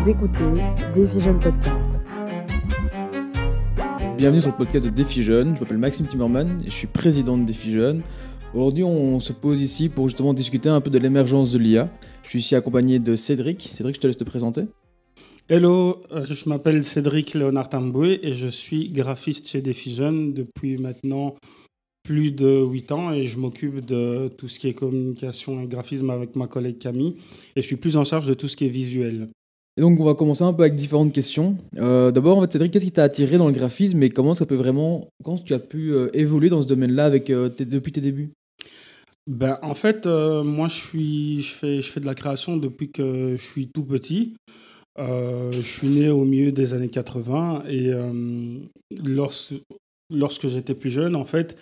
Vous écoutez Defijeune Podcast. Bienvenue sur le podcast de Defijeune. Je m'appelle Maxime Timmerman et je suis président de Defijeune. Aujourd'hui, on se pose ici pour justement discuter un peu de l'émergence de l'IA. Je suis ici accompagné de Cédric. Cédric, je te laisse te présenter. Hello, je m'appelle Cédric Léonard Tamboué et je suis graphiste chez Defijeune depuis maintenant plus de 8 ans et je m'occupe de tout ce qui est communication et graphisme avec ma collègue Camille et je suis plus en charge de tout ce qui est visuel. Et donc, on va commencer un peu avec différentes questions. D'abord, en fait, Cédric, qu'est-ce qui t'a attiré dans le graphisme et comment tu as pu évoluer dans ce domaine-là depuis tes débuts? En fait, moi je fais de la création depuis que je suis tout petit. Je suis né au milieu des années 80 et lorsque j'étais plus jeune, en fait,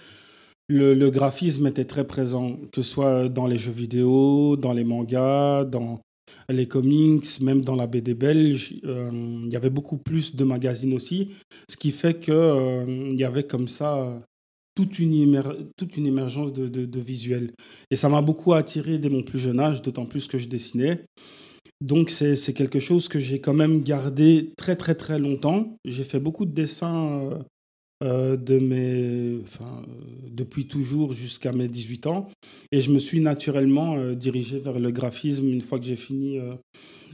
le graphisme était très présent, que ce soit dans les jeux vidéo, dans les mangas, dans les comics, même dans la BD belge. Il y avait beaucoup plus de magazines aussi, ce qui fait qu'il y avait comme ça toute une émergence de visuels. Et ça m'a beaucoup attiré dès mon plus jeune âge, d'autant plus que je dessinais. Donc c'est quelque chose que j'ai quand même gardé très très très longtemps. J'ai fait beaucoup de dessins depuis toujours jusqu'à mes 18 ans. Et je me suis naturellement dirigé vers le graphisme une fois que j'ai fini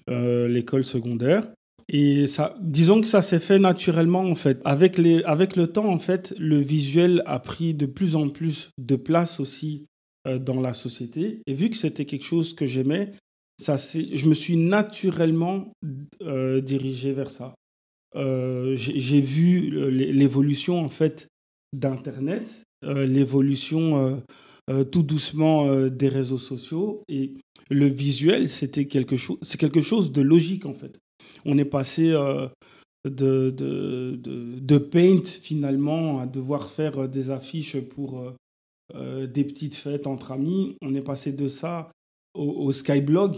l'école secondaire. Et ça, disons que ça s'est fait naturellement en fait. Avec le temps en fait, le visuel a pris de plus en plus de place aussi dans la société. Et vu que c'était quelque chose que j'aimais, je me suis naturellement dirigé vers ça. J'ai vu l'évolution en fait d'Internet, l'évolution tout doucement des réseaux sociaux et le visuel, c'est quelque chose de logique en fait. On est passé de Paint finalement à devoir faire des affiches pour des petites fêtes entre amis. On est passé de ça au Skyblog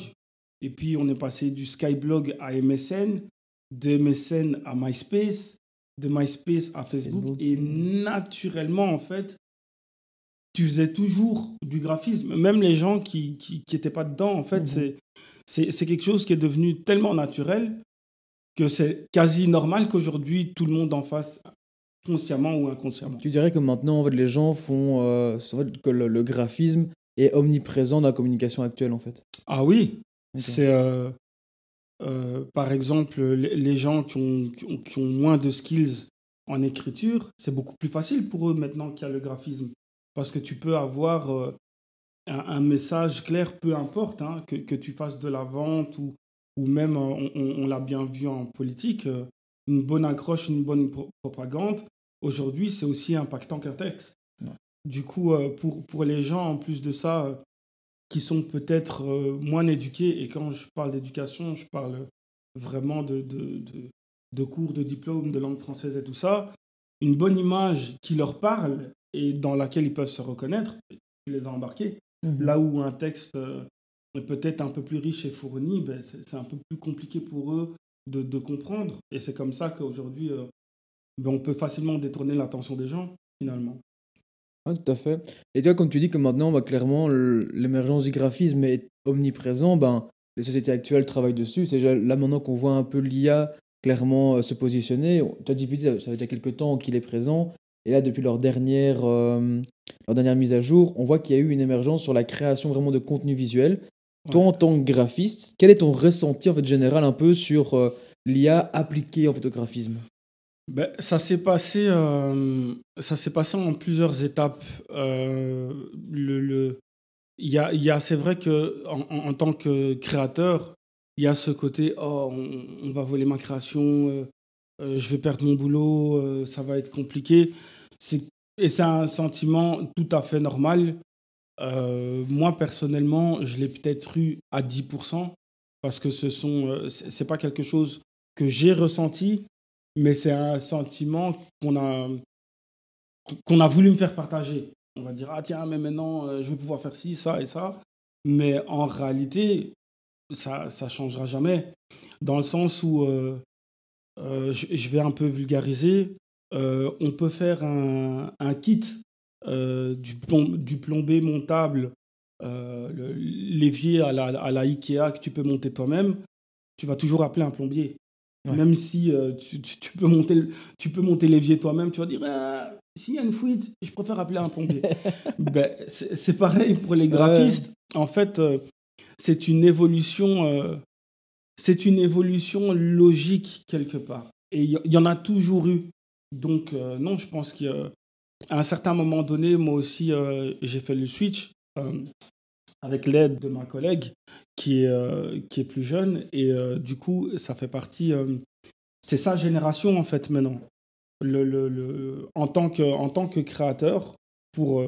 et puis on est passé du Skyblog à MSN. De MSN à MySpace, de MySpace à Facebook. Et naturellement, en fait, tu faisais toujours du graphisme. Même les gens qui n'étaient pas dedans, en fait, c'est quelque chose qui est devenu tellement naturel que c'est quasi normal qu'aujourd'hui, tout le monde en fasse consciemment ou inconsciemment. Tu dirais que maintenant, en fait, les gens font que le graphisme est omniprésent dans la communication actuelle, en fait. Ah oui, okay. C'est... par exemple, les gens qui ont moins de skills en écriture, c'est beaucoup plus facile pour eux maintenant qu'il y a le graphisme. Parce que tu peux avoir un message clair, peu importe, hein, que tu fasses de la vente ou même, on l'a bien vu en politique, une bonne accroche, une bonne propagande. Aujourd'hui, c'est aussi impactant qu'un texte. Ouais. Du coup, pour les gens, en plus de ça, qui sont peut-être moins éduqués. Et quand je parle d'éducation, je parle vraiment de cours, de diplômes, de langue française et tout ça. Une bonne image qui leur parle et dans laquelle ils peuvent se reconnaître, tu les as embarqués. Là où un texte est peut-être un peu plus riche et fourni, c'est un peu plus compliqué pour eux de comprendre. Et c'est comme ça qu'aujourd'hui, on peut facilement détourner l'attention des gens, finalement. Oui, tout à fait. Et toi, quand tu dis que maintenant, clairement, l'émergence du graphisme est omniprésent, les sociétés actuelles travaillent dessus. C'est déjà là maintenant qu'on voit un peu l'IA clairement se positionner. Tu as dit, ça fait déjà quelques temps qu'il est présent. Et là, depuis leur dernière mise à jour, on voit qu'il y a eu une émergence sur la création vraiment de contenu visuel. Ouais. Toi, en tant que graphiste, quel est ton ressenti en fait, général un peu sur l'IA appliquée en fait, au graphisme ? Ça s'est passé en plusieurs étapes. C'est vrai que en tant que créateur, il y a ce côté on va voler ma création, je vais perdre mon boulot, ça va être compliqué. Et c'est un sentiment tout à fait normal. Moi personnellement, je l'ai peut-être eu à 10% parce que c'est pas quelque chose que j'ai ressenti. Mais c'est un sentiment qu'on a voulu me faire partager. On va dire, tiens, mais maintenant, je vais pouvoir faire ci, ça et ça. Mais en réalité, ça ne changera jamais. Dans le sens où, je vais un peu vulgariser, on peut faire un kit du plombé montable, l'évier à la Ikea que tu peux monter toi-même. tu vas toujours appeler un plombier. Ouais. Même si tu peux monter l'évier toi-même, tu vas dire s'il y a une fuite, je préfère appeler un plombier. Ben, c'est pareil pour les graphistes. En fait, c'est une évolution logique quelque part. Et il y en a toujours eu. Donc, non, je pense qu'à un certain moment donné, moi aussi, j'ai fait le switch avec l'aide de ma collègue qui est plus jeune. Et du coup, ça fait partie... c'est sa génération, en fait, maintenant. En tant que créateur, pour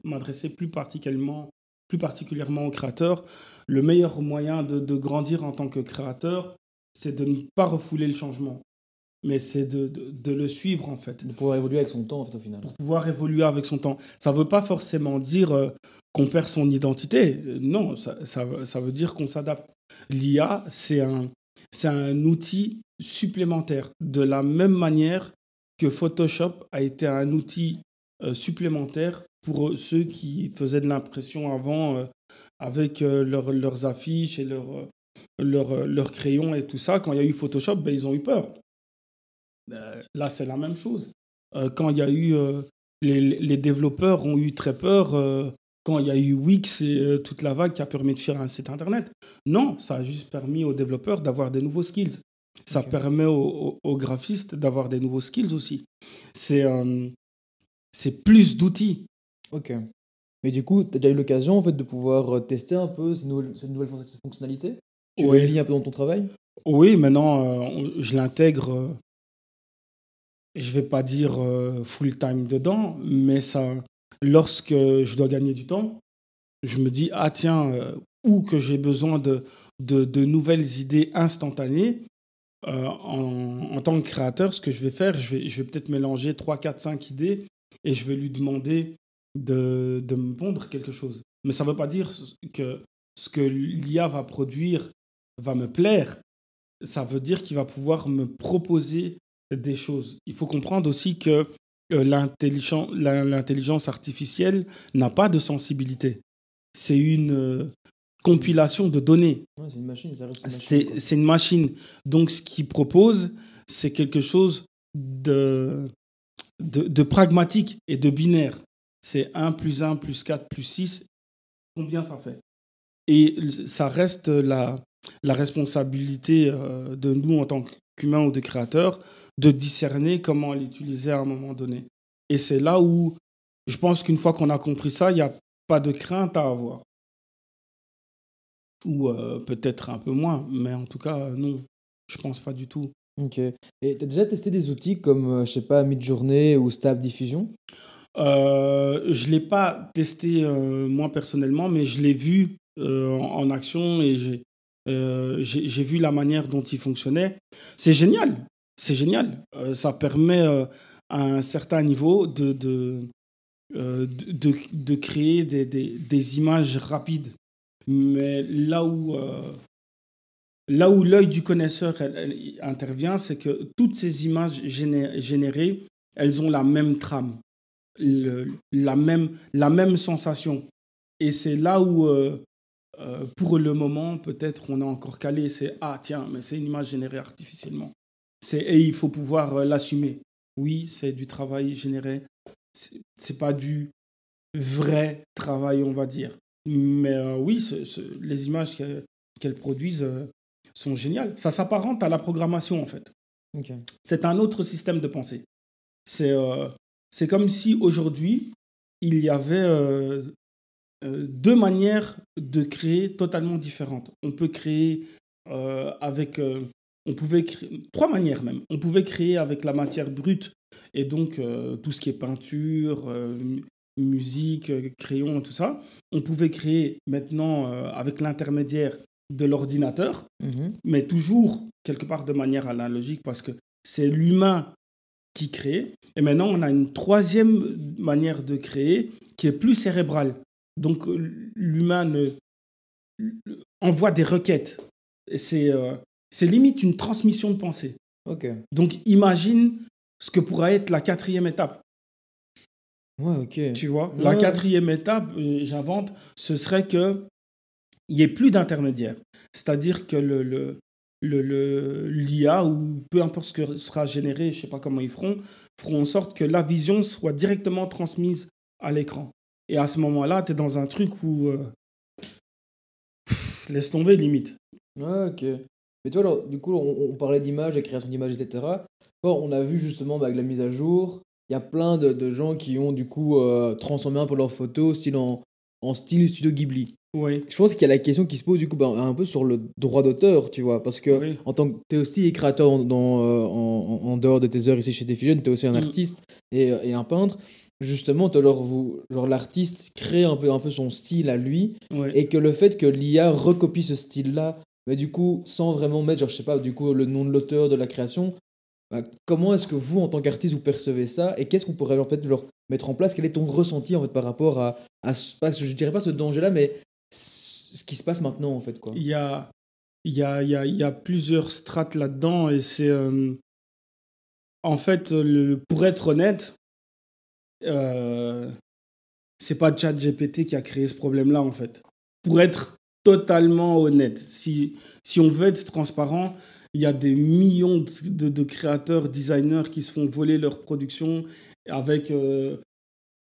m'adresser plus particulièrement aux créateurs, le meilleur moyen de grandir en tant que créateur, c'est de ne pas refouler le changement, mais c'est de le suivre, en fait. De pouvoir évoluer avec son temps, en fait, au final. Pour pouvoir évoluer avec son temps. Ça ne veut pas forcément dire qu'on perd son identité. Non, ça veut dire qu'on s'adapte. L'IA, c'est un outil supplémentaire. De la même manière que Photoshop a été un outil supplémentaire pour ceux qui faisaient de l'impression avant avec leurs affiches et leurs crayons et tout ça. Quand il y a eu Photoshop, ben, ils ont eu peur. Là, c'est la même chose. Quand il y a eu... les développeurs ont eu très peur quand il y a eu Wix et toute la vague qui a permis de faire un site internet. Non, ça a juste permis aux développeurs d'avoir des nouveaux skills. Ça permet aux graphistes d'avoir des nouveaux skills aussi. C'est plus d'outils. Ok. Mais du coup, tu as déjà eu l'occasion en fait, de pouvoir tester un peu ces nouvelles fonctionnalités? Tu les lis un peu dans ton travail? Oui, maintenant, je l'intègre, je ne vais pas dire full-time dedans, mais ça, lorsque je dois gagner du temps, je me dis, ah tiens, ou que j'ai besoin de nouvelles idées instantanées, en tant que créateur, ce que je vais faire, je vais peut-être mélanger 3, 4, 5 idées et je vais lui demander de me pondre quelque chose. Mais ça ne veut pas dire que ce que l'IA va produire va me plaire. Ça veut dire qu'il va pouvoir me proposer des choses. Il faut comprendre aussi que l'intelligence artificielle n'a pas de sensibilité. C'est une compilation de données. Ouais, c'est une machine, ça reste une machine. C'est une machine. Donc, ce qu'il propose, c'est quelque chose de pragmatique et de binaire. C'est 1 plus 1 plus 4 plus 6. Combien ça fait? Et ça reste la responsabilité de nous en tant qu'humains ou de créateurs de discerner comment l'utiliser à un moment donné. Et c'est là où je pense qu'une fois qu'on a compris ça, il n'y a pas de crainte à avoir. Ou peut-être un peu moins, mais en tout cas, non, je pense pas du tout. Ok. Et tu as déjà testé des outils comme, je sais pas, Midjourney ou Stab Diffusion? Je ne l'ai pas testé moi personnellement, mais je l'ai vu en action et j'ai vu la manière dont il fonctionnait. C'est génial, c'est génial. Ça permet à un certain niveau de créer des images rapides. Mais là où l'œil du connaisseur elle intervient, c'est que toutes ces images générées, elles ont la même trame, la même sensation. Et c'est là où, pour le moment, peut-être on est encore calé. C'est « Ah, tiens, mais c'est une image générée artificiellement. » Et il faut pouvoir l'assumer. Oui, c'est du travail généré. C'est pas du vrai travail, on va dire. Mais oui, les images qu'elles produisent sont géniales. Ça s'apparente à la programmation, en fait. Ok. C'est un autre système de pensée. C'est comme si aujourd'hui, il y avait deux manières de créer totalement différentes. On peut créer on pouvait créer, trois manières même. On pouvait créer avec la matière brute et donc tout ce qui est peinture, musique, crayon, tout ça. On pouvait créer maintenant avec l'intermédiaire de l'ordinateur, mais toujours quelque part de manière analogique parce que c'est l'humain qui crée. Et maintenant, on a une troisième manière de créer qui est plus cérébrale. Donc, l'humain envoie des requêtes. C'est limite une transmission de pensée. Ok. Donc, imagine ce que pourra être la quatrième étape. Ouais, ok. Tu vois, Ouais. la quatrième étape, j'invente, ce serait qu'il n'y ait plus d'intermédiaire. C'est-à-dire que l'IA ou peu importe ce que sera généré, je ne sais pas comment ils feront en sorte que la vision soit directement transmise à l'écran. Et à ce moment-là, tu es dans un truc où laisse tomber limite. Ouais, ok. Mais toi, alors, du coup, on parlait d'images, de création d'images, etc. Bon, on a vu justement avec la mise à jour, il y a plein de gens qui ont du coup transformé un peu leurs photos en style studio Ghibli. Oui, Je pense qu'il y a la question qui se pose du coup un peu sur le droit d'auteur, tu vois, parce que oui. en tant que tu es aussi créateur en dehors de tes heures ici chez Defigen, tu es aussi un Mm. artiste et un peintre. Justement, genre l'artiste crée un peu son style à lui Oui. et que le fait que l'IA recopie ce style-là, mais du coup, sans vraiment mettre, genre, je sais pas, du coup, le nom de l'auteur de la création, bah, comment est-ce que vous, en tant qu'artiste, vous percevez ça et qu'est-ce qu'on pourrait genre, peut-être genre, mettre en place? Quel est ton ressenti en fait par rapport je dirais pas ce danger-là, mais ce qui se passe maintenant en fait, quoi. Il y a, il y a plusieurs strates là-dedans et c'est en fait, pour être honnête, euh, c'est pas ChatGPT qui a créé ce problème-là en fait. Pour être totalement honnête, si on veut être transparent, il y a des millions de créateurs, designers qui se font voler leur production avec,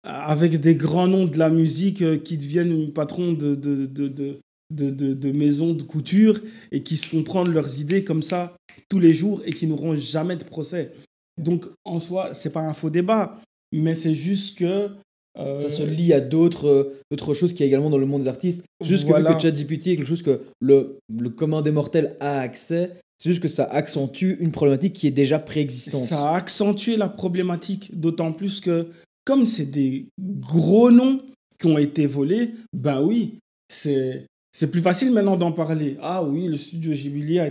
avec des grands noms de la musique qui deviennent patrons de maisons de couture et qui se font prendre leurs idées comme ça tous les jours et qui n'auront jamais de procès. Donc en soi, c'est pas un faux débat, mais c'est juste que Ça se lie à d'autres choses qu'il y a également dans le monde des artistes. C'est juste que vu voilà. que ChatGPT est quelque chose que le commun des mortels a accès, c'est juste que ça accentue une problématique qui est déjà préexistante. Ça a accentué la problématique, d'autant plus que comme c'est des gros noms qui ont été volés, ben oui, c'est plus facile maintenant d'en parler. Ah oui, le studio Ghibli a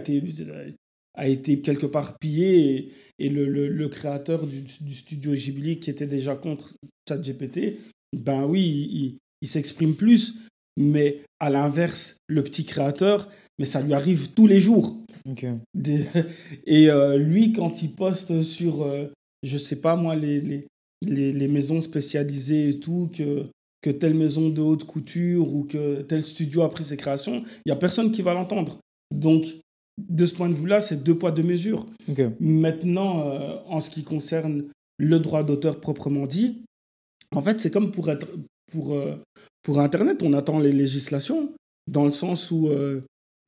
été quelque part pillé et le créateur du studio Ghibli qui était déjà contre ChatGPT, ben oui, il s'exprime plus. Mais à l'inverse, le petit créateur, mais ça lui arrive tous les jours. Ok. Des- Et lui, quand il poste sur, je sais pas moi, les maisons spécialisées et tout, que telle maison de haute couture ou que tel studio a pris ses créations, il n'y a personne qui va l'entendre. Donc, de ce point de vue-là, c'est deux poids, deux mesures. Ok. Maintenant, en ce qui concerne le droit d'auteur proprement dit, en fait, c'est comme pour Internet, on attend les législations, dans le sens où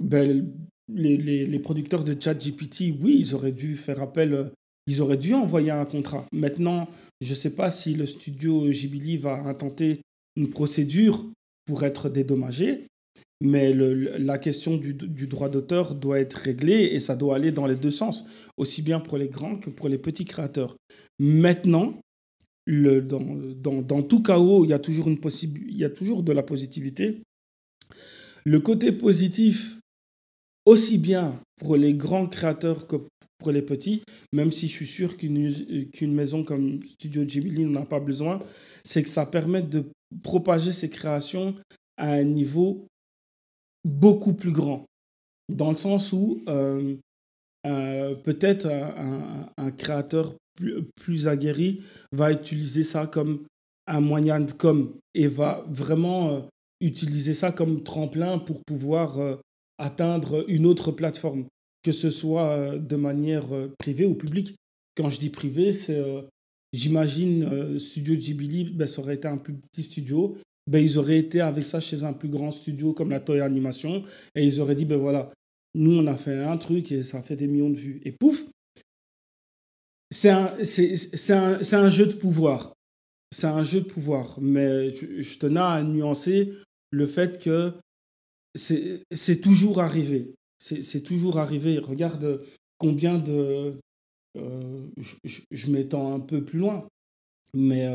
ben, les producteurs de ChatGPT, oui, ils auraient dû faire appel, ils auraient dû envoyer un contrat. Maintenant, je ne sais pas si le studio Ghibli va intenter une procédure pour être dédommagé, mais la question du droit d'auteur doit être réglée et ça doit aller dans les deux sens, aussi bien pour les grands que pour les petits créateurs. Maintenant, dans tout chaos, il y a toujours il y a toujours de la positivité. Le côté positif, aussi bien pour les grands créateurs que pour les petits, même si je suis sûr qu'une maison comme Studio Ghibli n'en a pas besoin, c'est que ça permet de propager ses créations à un niveau beaucoup plus grand. Dans le sens où peut-être un créateur plus aguerri va utiliser ça comme un moyen de com et va vraiment utiliser ça comme tremplin pour pouvoir atteindre une autre plateforme, que ce soit de manière privée ou publique. Quand je dis privé, c'est, j'imagine, Studio Ghibli, ben, ça aurait été un plus petit studio, ben, ils auraient été avec ça chez un plus grand studio comme la Toei Animation, et ils auraient dit, ben voilà, nous on a fait un truc et ça a fait des millions de vues. Et pouf, c'est un jeu de pouvoir. C'est un jeu de pouvoir, mais je tenais à nuancer le fait que c'est toujours arrivé. C'est toujours arrivé. Regarde combien de... je m'étends un peu plus loin, mais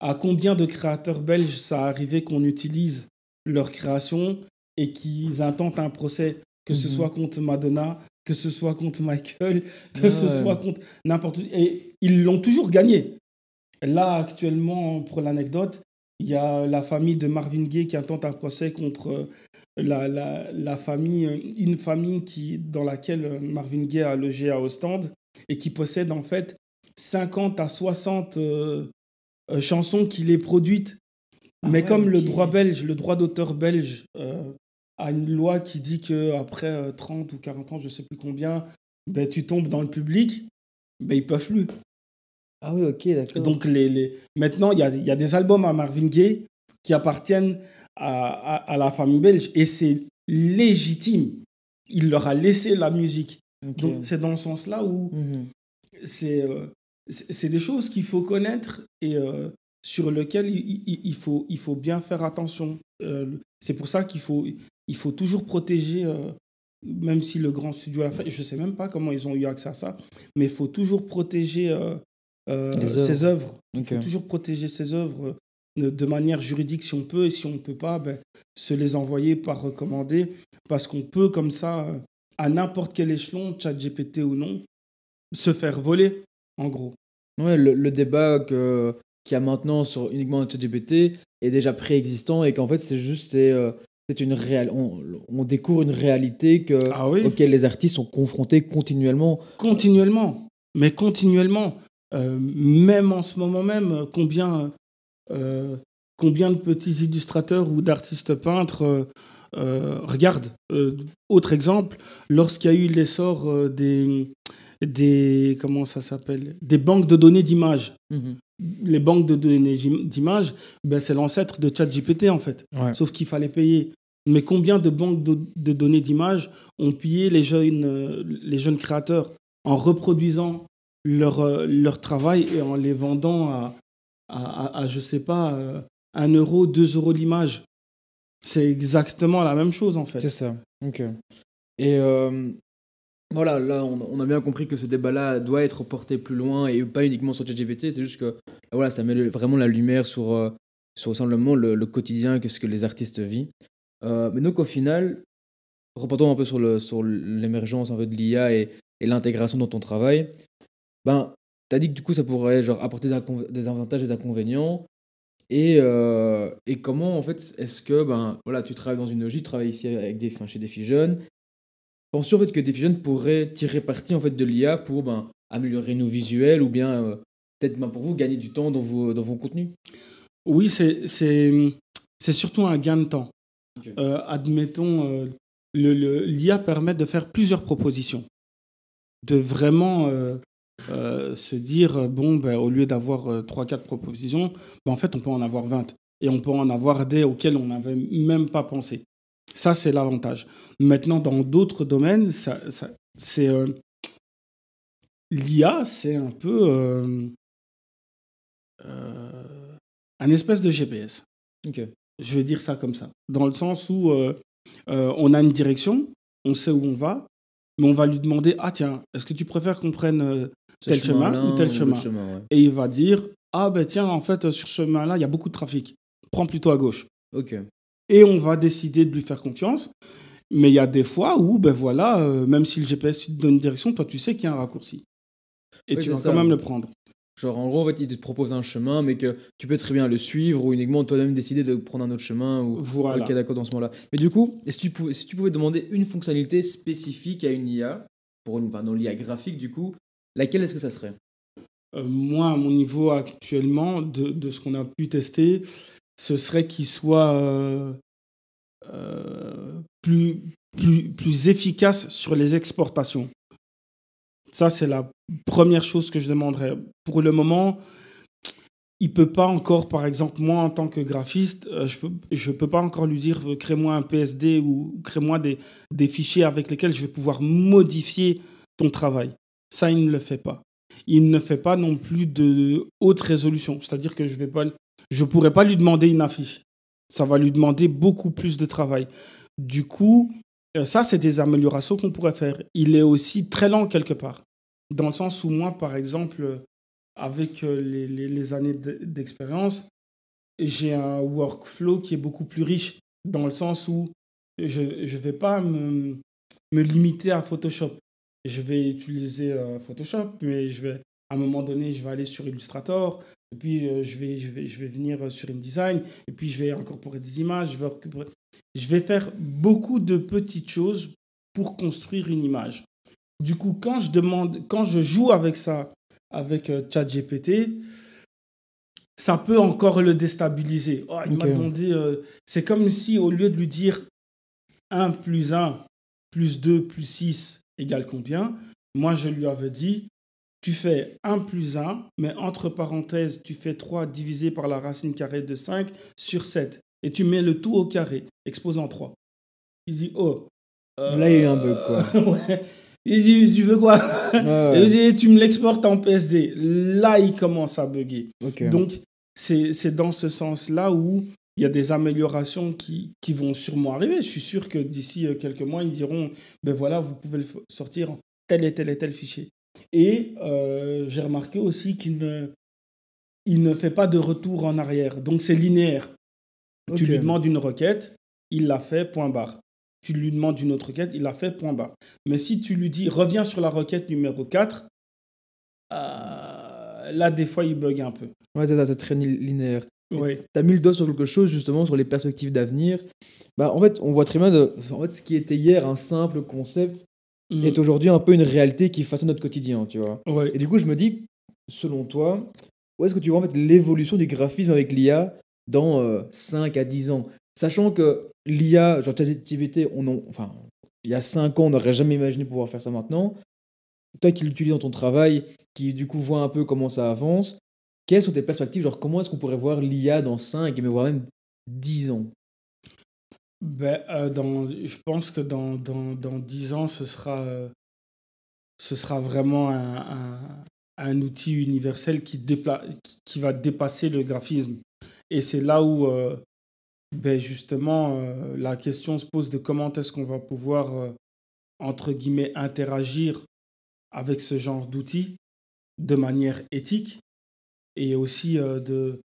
à combien de créateurs belges ça a arrivé qu'on utilise leur création et qu'ils intentent un procès, que ce soit contre Madonna, que ce soit contre Michael, que ce soit contre n'importe qui. Et ils l'ont toujours gagné. Là, actuellement, pour l'anecdote, il y a la famille de Marvin Gaye qui intente un procès contre la famille, une famille dans laquelle Marvin Gaye a logé à Ostende et qui possède en fait 50 à 60 chansons qu'il est produite. Mais comme le droit belge, le droit d'auteur belge à une loi qui dit qu'après 30 ou 40 ans, je ne sais plus combien, ben, tu tombes dans le public, ben, ils ne peuvent plus. Ah oui, ok, d'accord. Donc, maintenant, il y a des albums à Marvin Gaye qui appartiennent à la famille belge et c'est légitime. Il leur a laissé la musique. Ok. Donc, c'est dans ce sens-là où c'est des choses qu'il faut connaître et sur lesquelles il faut bien faire attention. C'est pour ça qu'il faut toujours protéger, même si le grand studio l'a fait, je ne sais même pas comment ils ont eu accès à ça, mais il faut toujours protéger ses œuvres. Il faut toujours protéger ses œuvres de manière juridique si on peut, et si on ne peut pas, ben, se les envoyer par recommandé, parce qu'on peut comme ça, à n'importe quel échelon, ChatGPT ou non, se faire voler, en gros. Ouais, le débat qu'il y a maintenant sur uniquement ChatGPT est déjà préexistant et qu'en fait c'est on découvre une réalité auquel les artistes sont confrontés continuellement. Continuellement, mais continuellement. Même en ce moment même, combien de petits illustrateurs ou d'artistes peintres regardent. Autre exemple, lorsqu'il y a eu l'essor des comment ça s'appelle, des banques de données d'images. Les banques de données d'images, ben c'est l'ancêtre de ChatGPT en fait. Ouais. Sauf qu'il fallait payer. Mais combien de banques de données d'images ont pillé les jeunes créateurs en reproduisant leur travail et en les vendant à je sais pas, 1 euro, 2 euros l'image. C'est exactement la même chose en fait. C'est ça. Ok. Et voilà, là, on a bien compris que ce débat-là doit être porté plus loin et pas uniquement sur ChatGPT. C'est juste que voilà, ça met vraiment la lumière sur simplement le quotidien, que ce que les artistes vivent. Mais donc, au final, reportons un peu sur l'émergence en fait, de l'IA et l'intégration dans ton travail. Ben, tu as dit que du coup, ça pourrait genre, apporter des avantages et des inconvénients. Et comment, en fait, est-ce que voilà, tu travailles dans une logique, tu travailles ici chez Diffusion. Penses-tu en fait que Diffusion pourrait tirer parti en fait de l'IA pour améliorer nos visuels ou bien peut-être pour vous gagner du temps dans vos contenus? Oui, c'est surtout un gain de temps. Okay. Admettons, l'IA permet de faire plusieurs propositions, de vraiment se dire au lieu d'avoir 3-4 propositions, en fait on peut en avoir 20 et on peut en avoir des auxquelles on n'avait même pas pensé. Ça, c'est l'avantage. Maintenant, dans d'autres domaines, c'est l'IA, c'est un peu un espèce de GPS. Okay. Je vais dire ça comme ça. Dans le sens où on a une direction, on sait où on va, mais on va lui demander, ah tiens, est-ce que tu préfères qu'on prenne tel chemin ou tel chemin, ouais. Et il va dire, ah ben tiens, en fait, sur ce chemin-là, il y a beaucoup de trafic. Prends plutôt à gauche. Ok. Et on va décider de lui faire confiance. Mais il y a des fois où, même si le GPS te donne une direction, toi, tu sais qu'il y a un raccourci. Et tu vas quand même le prendre. Genre, en gros, en fait, il te propose un chemin, mais que tu peux très bien le suivre ou uniquement toi-même décider de prendre un autre chemin. Voilà. Ok, d'accord, dans ce moment-là. Mais du coup, si tu pouvais demander une fonctionnalité spécifique à une IA, dans l'IA graphique, du coup, laquelle est-ce que ça serait? Moi, à mon niveau actuellement, de ce qu'on a pu tester, ce serait qu'il soit plus efficace sur les exportations. Ça, c'est la première chose que je demanderais. Pour le moment, il ne peut pas encore, par exemple, moi, en tant que graphiste, je ne peux pas encore lui dire « crée-moi un PSD » ou « crée-moi des fichiers avec lesquels je vais pouvoir modifier ton travail ». Ça, il ne le fait pas. Il ne fait pas non plus de haute résolution. C'est-à-dire que je ne pourrais pas lui demander une affiche. Ça va lui demander beaucoup plus de travail. Du coup, ça, c'est des améliorations qu'on pourrait faire. Il est aussi très lent quelque part. Dans le sens où moi, par exemple, avec les années d'expérience, j'ai un workflow qui est beaucoup plus riche. Dans le sens où je ne vais pas me limiter à Photoshop. Je vais utiliser Photoshop, mais à un moment donné, je vais aller sur Illustrator. Et puis, je vais venir sur InDesign. Et puis, je vais incorporer des images. Je vais faire beaucoup de petites choses pour construire une image. Du coup, quand je joue avec ça, avec ChatGPT, ça peut encore le déstabiliser. Oh, il m'a demandé... c'est comme si, au lieu de lui dire 1 plus 1 plus 2 plus 6 égale combien? Moi, je lui avais dit, tu fais 1 plus 1, mais entre parenthèses, tu fais 3 divisé par la racine carrée de 5 sur 7. Et tu mets le tout au carré, exposant 3. Il dit, oh. Là, il y a eu un bug, quoi. Ouais. Il dit, tu veux quoi? Ouais. Il dit, tu me l'exportes en PSD. Là, il commence à bugger. Ok. Donc, c'est dans ce sens-là où il y a des améliorations qui vont sûrement arriver. Je suis sûr que d'ici quelques mois, ils diront, ben voilà, vous pouvez le sortir en tel et tel et tel fichier. Et j'ai remarqué aussi qu'il ne fait pas de retour en arrière. Donc, c'est linéaire. Ok. Tu lui demandes une requête, il l'a fait, point barre. Tu lui demandes une autre requête, il l'a fait, point barre. Mais si tu lui dis, reviens sur la requête numéro 4, là, des fois, il bug un peu. Ouais, c'est ça, c'est très linéaire. Oui. Tu as mis le doigt sur quelque chose, justement, sur les perspectives d'avenir. Bah, en fait, on voit très bien en fait, ce qui était hier un simple concept est aujourd'hui un peu une réalité qui façonne notre quotidien, tu vois. Ouais. Et du coup, je me dis, selon toi, où est-ce que tu vois en fait, l'évolution du graphisme avec l'IA dans 5 à 10 ans? Sachant que l'IA, genre ChatGPT, enfin, il y a 5 ans, on n'aurait jamais imaginé pouvoir faire ça maintenant. Toi qui l'utilises dans ton travail, qui du coup voit un peu comment ça avance, quelles sont tes perspectives? Genre, comment est-ce qu'on pourrait voir l'IA dans 5 et voire même 10 ans? Ben, je pense que dans 10 ans, ce sera vraiment un outil universel qui va dépasser le graphisme. Et c'est là où, ben justement, la question se pose de comment est-ce qu'on va pouvoir, entre guillemets, interagir avec ce genre d'outils de manière éthique et aussi de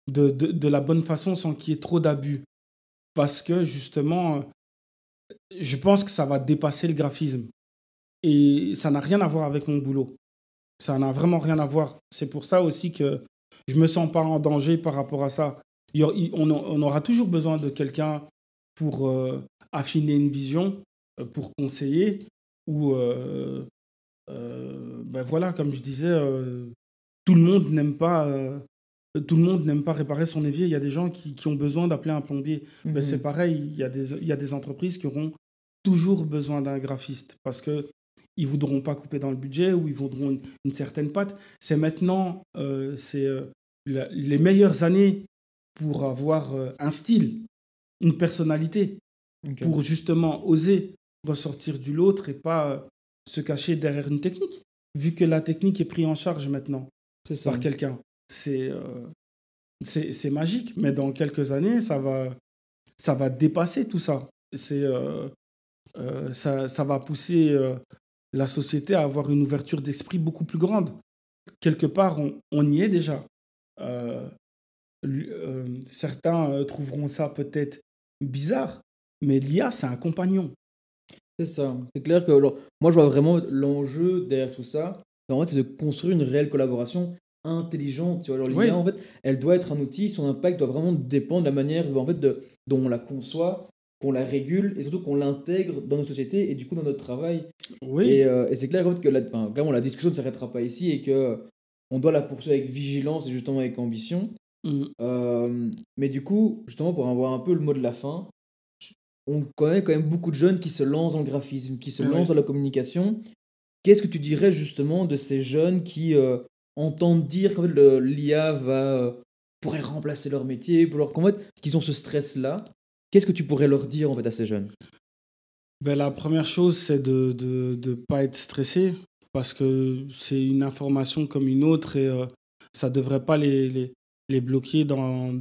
la bonne façon sans qu'il y ait trop d'abus. Parce que justement, je pense que ça va dépasser le graphisme. Et ça n'a rien à voir avec mon boulot. Ça n'a vraiment rien à voir. C'est pour ça aussi que je ne me sens pas en danger par rapport à ça. On aura toujours besoin de quelqu'un pour affiner une vision, pour conseiller, ou ben voilà, comme je disais, tout le monde n'aime pas réparer son évier. Il y a des gens qui ont besoin d'appeler un plombier. Ben c'est pareil, il y a des entreprises qui auront toujours besoin d'un graphiste parce que ils voudront pas couper dans le budget ou ils voudront une certaine patte. C'est maintenant, les meilleures années pour avoir un style, une personnalité, Ok. pour justement oser ressortir du l'autre et pas se cacher derrière une technique. Vu que la technique est prise en charge maintenant C'est ça. par quelqu'un, c'est magique. Mais dans quelques années, ça va dépasser tout ça. Ça va pousser la société à avoir une ouverture d'esprit beaucoup plus grande. Quelque part, on y est déjà. Certains trouveront ça peut-être bizarre, mais l'IA, c'est un compagnon. C'est ça. C'est clair que genre, moi, je vois vraiment l'enjeu derrière tout ça. En fait, c'est de construire une réelle collaboration intelligente. Tu vois, genre, Oui. l'IA, en fait, elle doit être un outil. Son impact doit vraiment dépendre de la manière en fait, dont on la conçoit, qu'on la régule et surtout qu'on l'intègre dans nos sociétés et du coup dans notre travail. Oui. Et c'est clair en fait, que clairement, la discussion ne s'arrêtera pas ici et que on doit la poursuivre avec vigilance et justement avec ambition. Mais du coup, justement, pour avoir un peu le mot de la fin, on connaît quand même beaucoup de jeunes qui se lancent dans le graphisme, qui se lancent dans la communication. Qu'est-ce que tu dirais justement de ces jeunes qui entendent dire qu'en fait, l'IA pourrait remplacer leur métier, qu'en fait, qu'ils ont ce stress-là? Qu'est-ce que tu pourrais leur dire en fait à ces jeunes? Ben, la première chose, c'est de ne pas être stressé parce que c'est une information comme une autre et ça ne devrait pas les bloquer dans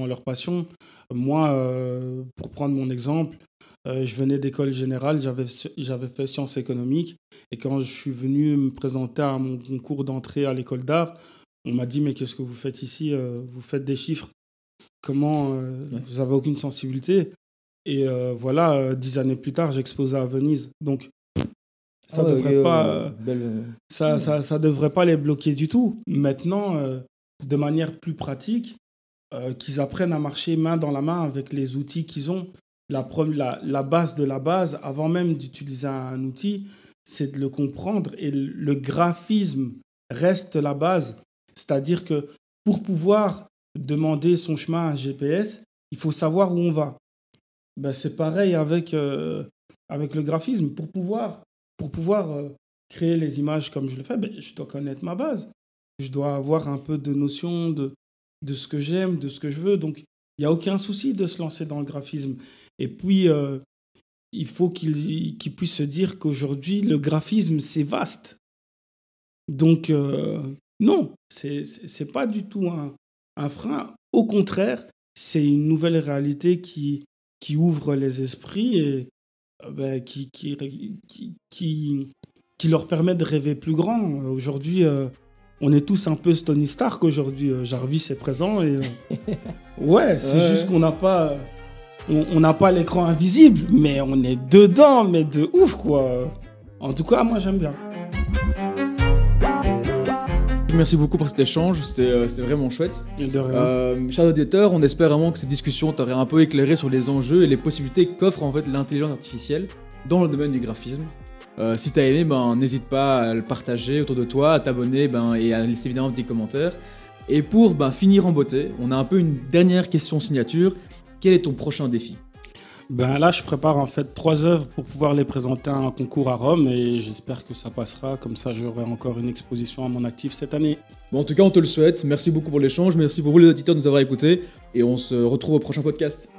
leur passion. Moi, pour prendre mon exemple, je venais d'école générale, j'avais fait sciences économiques et quand je suis venu me présenter à mon concours d'entrée à l'école d'art, on m'a dit « Mais qu'est-ce que vous faites ici? Vous faites des chiffres. Comment vous n'avez aucune sensibilité ?» Et voilà, 10 années plus tard, j'exposais à Venise. Donc, ça ne devrait pas, ça devrait pas les bloquer du tout. Maintenant, de manière plus pratique, qu'ils apprennent à marcher main dans la main avec les outils qu'ils ont. La base de la base, avant même d'utiliser un outil, c'est de le comprendre. Et le graphisme reste la base. C'est-à-dire que pour pouvoir demander son chemin à un GPS, il faut savoir où on va. Ben, c'est pareil avec le graphisme. Pour pouvoir créer les images comme je le fais, ben, je dois connaître ma base. Je dois avoir un peu de notion de ce que j'aime, de ce que je veux. Donc, il n'y a aucun souci de se lancer dans le graphisme. Et puis, il faut qu'il puisse se dire qu'aujourd'hui, le graphisme, c'est vaste. Donc, non, c'est pas du tout un frein. Au contraire, c'est une nouvelle réalité qui ouvre les esprits et ben, qui leur permet de rêver plus grand. Aujourd'hui, on est tous un peu Tony Stark aujourd'hui. Jarvis est présent et ouais, c'est juste qu'on n'a pas on n'a pas l'écran invisible, mais on est dedans, mais de ouf quoi. En tout cas, moi j'aime bien. Merci beaucoup pour cet échange, c'était vraiment chouette. De rien. Chers auditeurs, on espère vraiment que cette discussion t'aurait un peu éclairé sur les enjeux et les possibilités qu'offre en fait l'intelligence artificielle dans le domaine du graphisme. Si t'as aimé, n'hésite pas à le partager autour de toi, à t'abonner et à laisser évidemment un petit commentaire. Et pour finir en beauté, on a un peu une dernière question signature. Quel est ton prochain défi ? Ben là, je prépare en fait 3 œuvres pour pouvoir les présenter à un concours à Rome et j'espère que ça passera. Comme ça, j'aurai encore une exposition à mon actif cette année. Bon, en tout cas, on te le souhaite. Merci beaucoup pour l'échange. Merci pour vous les auditeurs de nous avoir écoutés. Et on se retrouve au prochain podcast.